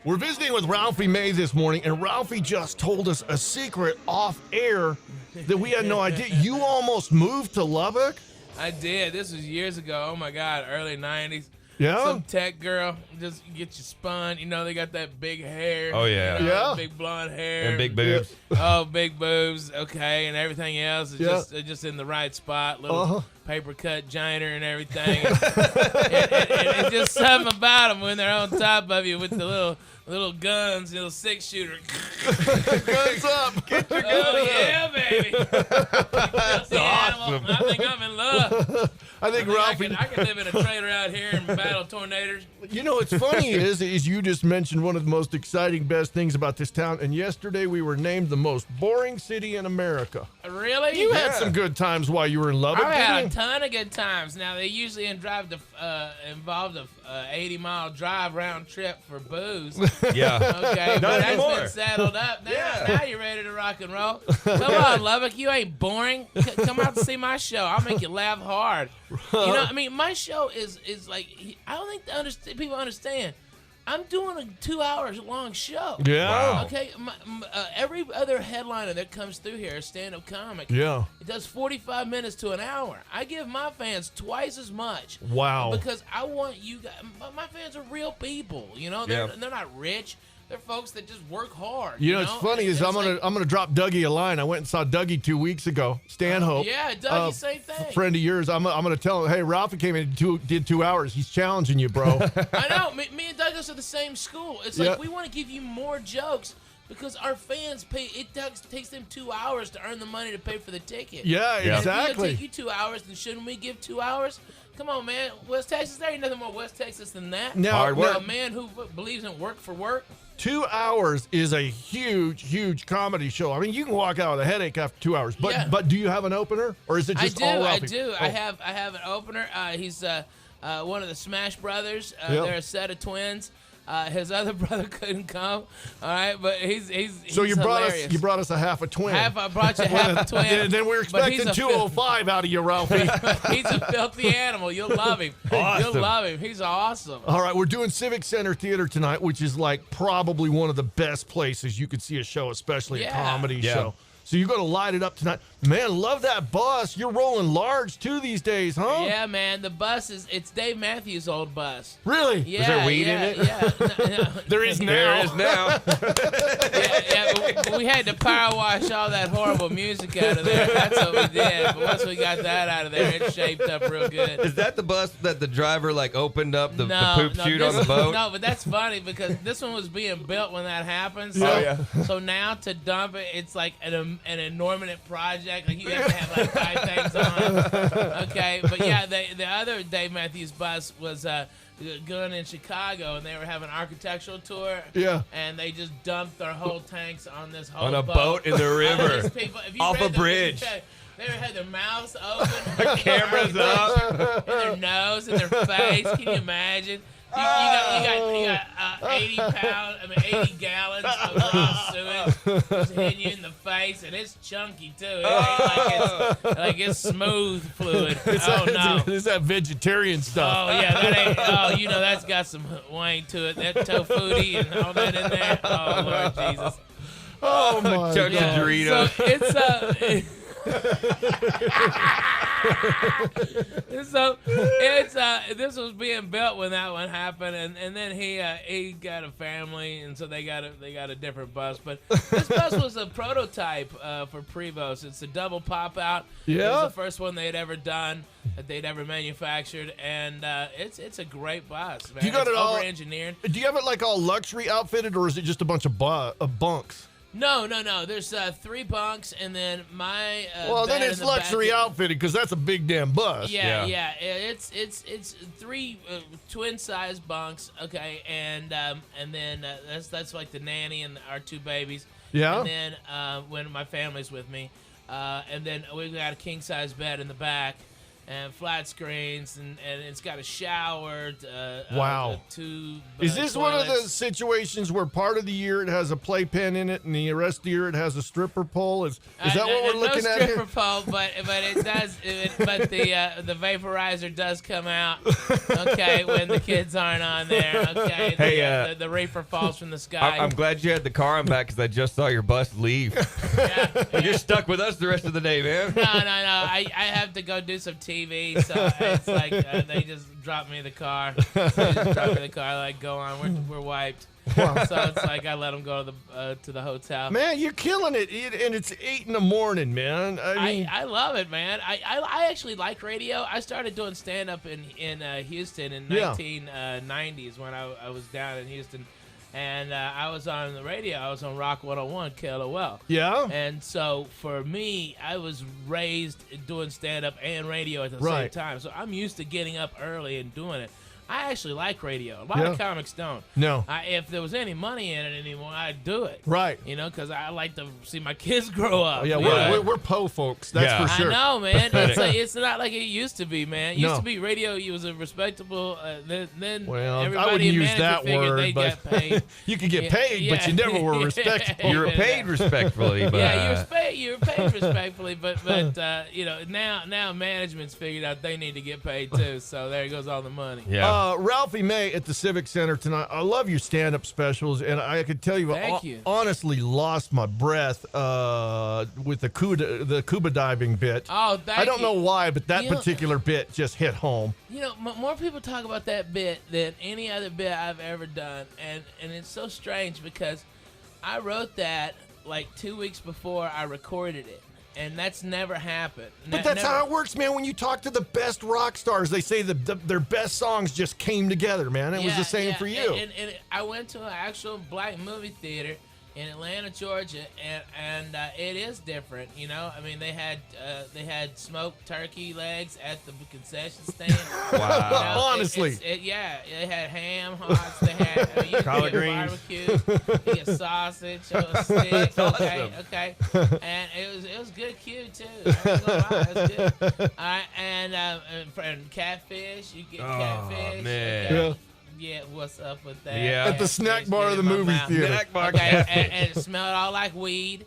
We're visiting with Ralphie May this morning, and Ralphie just told us a secret off air that we had no idea. You almost moved to Lubbock? I did. This was years ago. Oh my God, early '90s. Yeah? Some tech girl just get you spun. You know, they got that big hair. Oh, yeah. You know, Yeah. big blonde hair. And big boobs. Oh, big boobs. Okay, and everything else is just in the right spot. Little paper cut joiner and everything. and just something about them when they're on top of you with the little guns, little 6-shooter. Guns up. Get your guns Oh yeah, baby. That's awesome. I think I'm in love. I think Ralphie... I can live in a trailer out here and battle tornadoes. You know, what's funny is you just mentioned one of the most exciting, best things about this town, and yesterday we were named the most boring city in America. Really? You had some good times while you were in Lubbock, I had a didn't you? ton of good times. Now, they usually involved a 80-mile drive round trip for booze. Yeah. Okay, Not but that's anymore. been saddled up. Now you're ready to rock and roll. Come on, Lubbock, you ain't boring. Come out to see my show. I'll make you laugh hard. You know, I mean, my show is like, I don't think people understand. I'm doing a 2 hours long show. Yeah. Wow. Okay, every other headliner that comes through here, a stand-up comic, Yeah. it does 45 minutes to an hour. I give my fans twice as much. Wow. Because I want you guys. My fans are real people. You know, they're not rich. They're folks that just work hard. You know, it's funny is I'm gonna drop Dougie a line. I went and saw Dougie 2 weeks ago. Stanhope. Yeah, Dougie, same thing. Friend of yours. I'm gonna tell him, hey, Ralphie came in and did 2 hours. He's challenging you, bro. I know. Me and Douglas are the same school. It's like we want to give you more jokes because our fans pay. It takes them 2 hours to earn the money to pay for the ticket. Yeah, And exactly. if it'll take you 2 hours, then shouldn't we give 2 hours? Come on, man. West Texas, there ain't nothing more West Texas than that. Now, A man who believes in work for work. 2 hours is a huge, huge comedy show. I mean, you can walk out with a headache after 2 hours. But do you have an opener, or is it just all Ralphie? I do. Oh. I have an opener. He's one of the Smash Brothers. They're a set of twins. His other brother couldn't come. All right, but he's So you hilarious. brought us a half a twin. I brought you half a twin. And then we're but expecting 205 out of you, Ralphie. He's a filthy animal. You'll love him. Awesome. You'll love him. He's awesome. All right, we're doing Civic Center Theater tonight, which is like probably one of the best places you could see a show, especially a comedy show. So you're going to light it up tonight. Man, love that bus. You're rolling large, too, these days, huh? Yeah, man. The bus it's Dave Matthews' old bus. Really? Yeah, Is there weed in it? Yeah. No. There is now. There is now. We had to power wash all that horrible music out of there. That's what we did. But once we got that out of there, it shaped up real good. Is that the bus that the driver opened up the poop chute on the boat? No, but that's funny because this one was being built when that happened. So, so now to dump it, it's like an enormous project. Like you have to have like 5 things on. Okay, but yeah, the other Dave Matthews bus was going in Chicago, and they were having an architectural tour. Yeah. And they just dumped their whole tanks on this whole On a boat in the river. These people, if you Off read a bridge. They had their mouths open, Cameras up. and their nose and their face. Can you imagine? You got 80 gallons of raw sewage just hitting you in the face, and it's chunky too. It ain't like it's smooth fluid. It's that vegetarian stuff. Oh yeah, that ain't. Oh, you know that's got some wang to it. That tofuti and all that in there. Oh Lord Jesus. Oh my Chunks of God. Doritos. So it's this was being built when that one happened, and then he got a family, and so they got a different bus. But this bus was a prototype for Prevost. It's a double pop out. It was the first one they had ever done, that they'd ever manufactured, and it's a great bus. Man. You got it's it all over-engineered. Do you have it like all luxury outfitted, or is it just a bunch of bunks? No. There's 3 bunks, and then my. Well, then bed it's in the back luxury outfitted because that's a big damn bus. Yeah. It's 3 twin-size bunks. Okay, and then that's like the nanny and our 2 babies. Yeah. And then when my family's with me, and then we got a king-size bed in the back. and flat screens, and it's got a shower. Wow. Two. Is this one of the toilets. situations where part of the year it has a playpen in it, and the rest of the year it has a stripper pole? Is that what we're looking at here? No stripper pole, but it does. But the vaporizer does come out. Okay, when the kids aren't on there. Okay. Hey, the reefer falls from the sky. I'm glad you had the car on back because I just saw your bus leave. You're stuck with us the rest of the day, man. No. I have to go do some TV, so it's like they just drop me the car. Like, go on, we're wiped. Wow. So it's like I let them go to the hotel. Man, you're killing it, and it's 8 in the morning, man. I love it, man. I actually like radio. I started doing stand up in Houston in 1990s when I was down in Houston. And I was on the radio. I was on Rock 101, KLOL. Yeah. And so for me, I was raised doing stand-up and radio at the same time. So I'm used to getting up early and doing it. I actually like radio. A lot of comics don't. No. If there was any money in it anymore, I'd do it. Right. You know, because I like to see my kids grow up. Oh, yeah, we're Po folks. That's for sure. I know, man. It's not like it used to be, man. It used to be radio. It was a respectable. Then everybody I wouldn't in use that word, they but got paid. you could get paid, but you never were respectable. You were paid respectfully, but you were paid respectfully, but you know, now management's figured out they need to get paid too. So there goes all the money. yeah. Ralphie May at the Civic Center tonight. I love your stand-up specials, and I could tell you, Thank you. honestly lost my breath with the scuba diving bit. Oh, I don't know why, but that particular bit just hit home. You know, more people talk about that bit than any other bit I've ever done, and it's so strange because I wrote that like 2 weeks before I recorded it. And that's never happened. But that's how it works, man. When you talk to the best rock stars, they say their best songs just came together, man. It was the same for you. And I went to an actual black movie theater in Atlanta, Georgia, and it is different. You know, I mean, they had smoked turkey legs at the concession stand. Wow. You know, Honestly, they had ham hocks. They had you collard greens, barbecue, you get sausage, a stick. Okay, and it was good cue too. I ain't gonna lie, it was good. All right, and catfish. You get catfish. Man. Okay. Yeah, what's up with that? Yeah. At the snack bar of the movie theater. Snack bar and it smelled all like weed.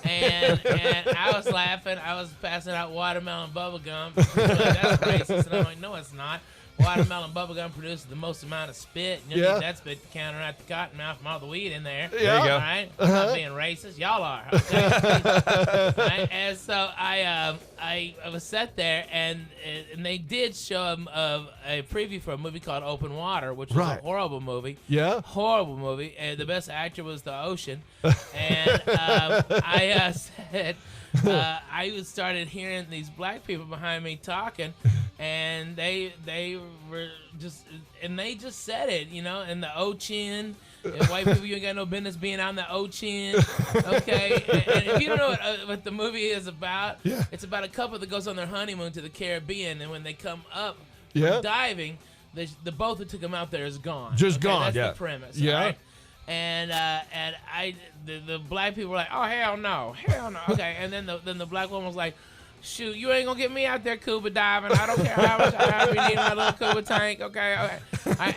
And I was laughing. I was passing out watermelon bubble gum. That's racist. And I'm like, no, it's not. Watermelon bubblegum produces the most amount of spit. And you'll get that spit to counteract the cotton mouth from all the weed in there. Yeah. There you go. All right? I'm not being racist. Y'all are. Okay? Right? And so I was sat there, and they did show a preview for a movie called Open Water, which was a horrible movie. Yeah. Horrible movie. And the best actor was the ocean. And I said... I started hearing these black people behind me talking, and they just said it, you know, and the O-chin, and white people, you ain't got no business being on the O-chin, okay? And if you don't know what the movie is about, it's about a couple that goes on their honeymoon to the Caribbean, and when they come up from diving, the boat that took them out there is gone. Just gone. That's the premise. Yeah. Right? And the black people were like, oh, hell no. Okay, and then the black woman was like, shoot, you ain't gonna get me out there scuba diving. I don't care how much I need my little scuba tank. Okay.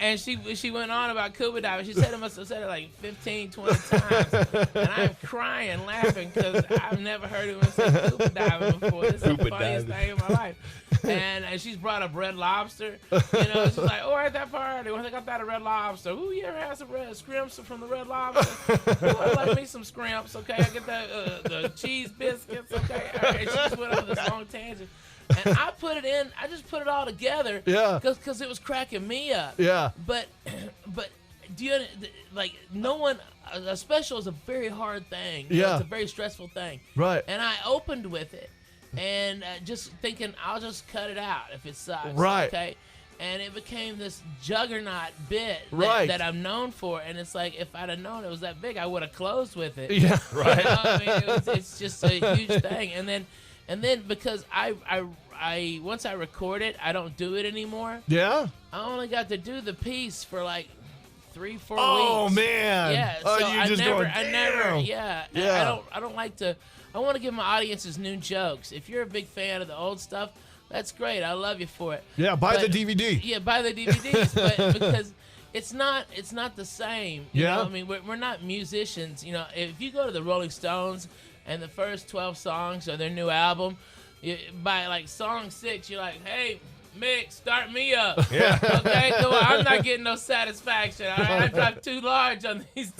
And she went on about scuba diving. She said it must have said it like 15, 20 times. And I'm crying, laughing, because I've never heard anyone say scuba diving before. This is the funniest thing in my life. And she's brought up Red Lobster. You know, she's like, oh, at that party, when they got that at Red Lobster. Ooh, you ever had some red scrimps from the Red Lobster? Ooh, I like me some scrimps, okay? I get the cheese biscuits, okay? All right, she just went on this long tangent. And I just put it all together. Yeah. Because it was cracking me up. Yeah. But do you, like, no one, a special is a very hard thing. You know, it's a very stressful thing. Right. And I opened with it. And just thinking, I'll just cut it out if it sucks. Right. Okay. And it became this juggernaut bit that I'm known for. And it's like, if I'd have known it was that big, I would have closed with it. Yeah. Right. You know? I mean, it's just a huge thing. And then because I once I record it, I don't do it anymore. Yeah. I only got to do the piece for like 3-4 weeks. Oh man. Yeah. Oh, So I never. Yeah. I don't like to. I want to give my audiences new jokes. If you're a big fan of the old stuff, That's great. I love you for it. Yeah, buy the DVD. Yeah, buy the DVDs, but because it's not the same. You know? I mean, we're not musicians. You know, if you go to the Rolling Stones and the first 12 songs of their new album, by like song 6, you're like, hey, Mick, start me up. Yeah. Okay, come on, I'm not getting no satisfaction. All right, I dropped too large on these